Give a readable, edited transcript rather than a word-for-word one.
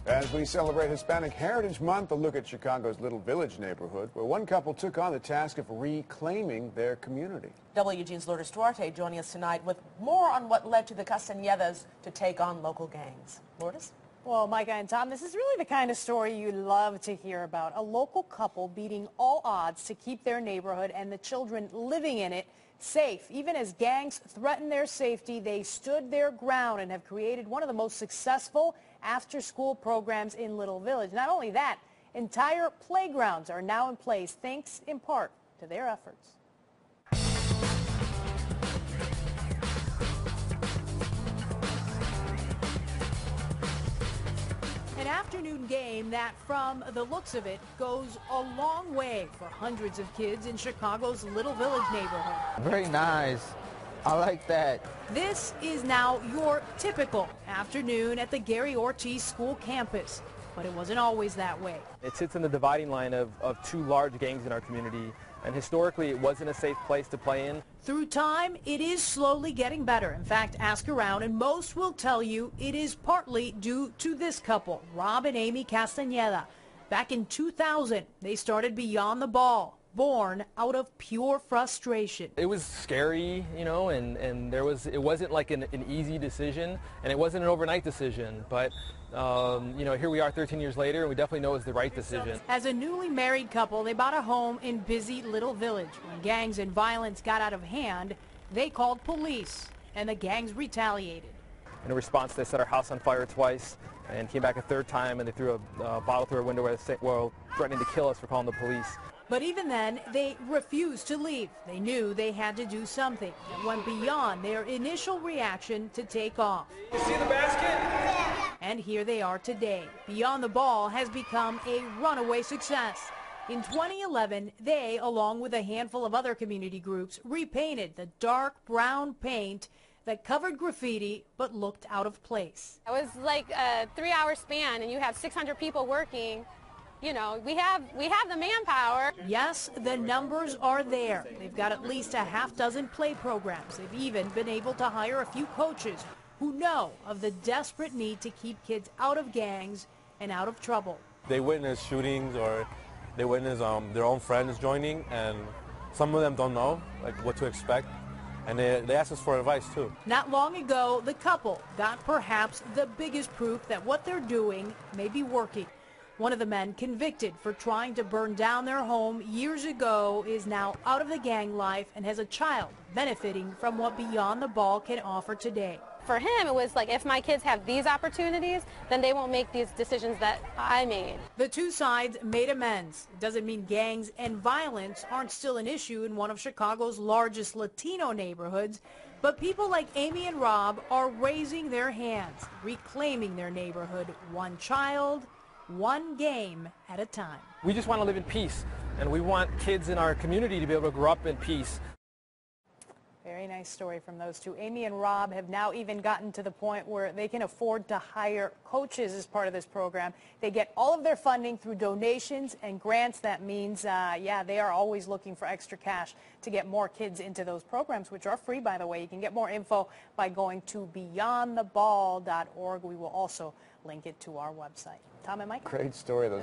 As we celebrate Hispanic Heritage Month, a look at Chicago's Little Village neighborhood, where one couple took on the task of reclaiming their community. WGN's Lourdes Duarte joining us tonight with more on what led to the Castanedas to take on local gangs. Lourdes? Well, Micah and Tom, this is really the kind of story you love to hear about. A local couple beating all odds to keep their neighborhood and the children living in it safe. Even as gangs threatened their safety, they stood their ground and have created one of the most successful after-school programs in Little Village. Not only that, entire playgrounds are now in place thanks in part to their efforts. An afternoon game that, from the looks of it, goes a long way for hundreds of kids in Chicago's Little Village neighborhood. Very nice. I like that. This is now your typical afternoon at the Gary Ortiz School campus, but it wasn't always that way. It sits in the dividing line of two large gangs in our community, and historically it wasn't a safe place to play in. Through time, it is slowly getting better. In fact, ask around and most will tell you it is partly due to this couple, Rob and Amy Castaneda. Back in 2000, they started Beyond the Ball, born out of pure frustration. It was scary, you know, and it wasn't like an easy decision, and it wasn't an overnight decision, but you know, here we are 13 years later, and we definitely know it's the right decision. As a newly married couple, they bought a home in busy Little Village. When gangs and violence got out of hand, they called police, and the gangs retaliated. In response, they set our house on fire twice and came back a third time, and they threw a bottle through our window while threatening to kill us for calling the police. But even then, they refused to leave. They knew they had to do something that went beyond their initial reaction to take off. You see the basket? And here they are today. Beyond the Ball has become a runaway success. In 2011, they, along with a handful of other community groups, repainted the dark brown paint that covered graffiti but looked out of place. It was like a 3-hour span, and you have 600 people working. You know, we have the manpower. Yes, the numbers are there. They've got at least a half dozen play programs. They've even been able to hire a few coaches who know of the desperate need to keep kids out of gangs and out of trouble. They witness shootings, or they witness their own friends joining, and some of them don't know like what to expect, and they ask us for advice too. Not long ago, the couple got perhaps the biggest proof that what they're doing may be working. One of the men convicted for trying to burn down their home years ago is now out of the gang life and has a child benefiting from what Beyond the Ball can offer today. For him, it was like, if my kids have these opportunities, then they won't make these decisions that I made. The two sides made amends. It doesn't mean gangs and violence aren't still an issue in one of Chicago's largest Latino neighborhoods, but people like Amy and Rob are raising their hands, reclaiming their neighborhood, one child, one game at a time. We just want to live in peace, and we want kids in our community to be able to grow up in peace. Very nice story from those two. Amy and Rob have now even gotten to the point where they can afford to hire coaches as part of this program. They get all of their funding through donations and grants. That means, yeah, they are always looking for extra cash to get more kids into those programs, which are free, by the way. You can get more info by going to beyondtheball.org. We will also link it to our website. Tom and Mike? Great story. Those